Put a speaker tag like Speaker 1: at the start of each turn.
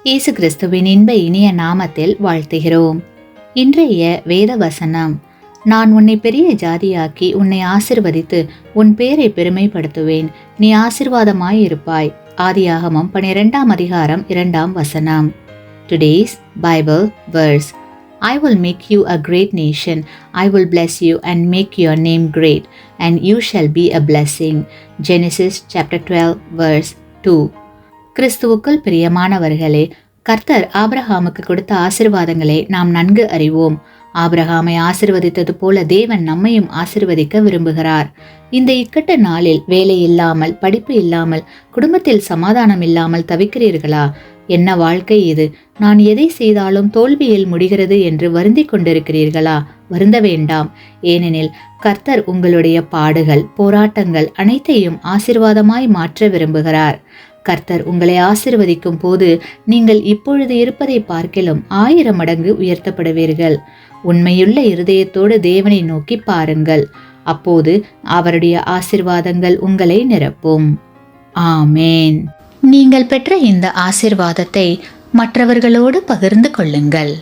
Speaker 1: இயேசு கிறிஸ்துவின் இன்ப இனிய நாமத்தில் வாழ்த்துகிறோம். இன்றைய வேத வசனம், நான் உன்னை பெரிய ஜாதியாக்கி உன்னை ஆசிர்வதித்து உன் பேரை பெருமைப்படுத்துவேன், நீ ஆசீர்வாதமாய் இருப்பாய். ஆதியாகமம் 12ஆம் அதிகாரம் 2ஆம் வசனம். Today's Bible verse, I will make you a great nation, I will bless you and make your name great, and you shall be a blessing. Genesis chapter 12 verse 2. கிறிஸ்துவுக்குள் பிரியமானவர்களே, கர்த்தர் ஆபிரகாமுக்கு கொடுத்த ஆசீர்வாதங்களை நாம் நன்கு அறிவோம். ஆபிரகாமை ஆசீர்வதித்தது போல தேவன் நம்மையும் ஆசீர்வதிக்க விரும்புகிறார். இந்த இக்கட்ட நாளில் வேலை இல்லாமல், படிப்பு இல்லாமல், குடும்பத்தில் சமாதானம் இல்லாமல் தவிக்கிறீர்களா? என்ன வாழ்க்கை இது, நான் எதை செய்தாலும் தோல்வியில் முடிகிறது என்று வருந்திக் கொண்டிருக்கிறீர்களா? வருந்த வேண்டாம். ஏனெனில் கர்த்தர் உங்களுடைய பாடுகள், போராட்டங்கள் அனைத்தையும் ஆசீர்வாதமாய் மாற்ற விரும்புகிறார். கர்த்தர் உங்களை ஆசீர்வதிக்கும் போது நீங்கள் இப்பொழுது இருப்பதை பார்க்கிலும் 1000 மடங்கு உயர்த்தப்படுவீர்கள். உண்மையுள்ள இருதயத்தோடு தேவனை நோக்கி பாருங்கள். அப்போது அவருடைய ஆசீர்வாதங்கள் உங்களை நிரப்பும். ஆமேன். நீங்கள் பெற்ற இந்த ஆசீர்வாதத்தை மற்றவர்களோடு பகிர்ந்து கொள்ளுங்கள்.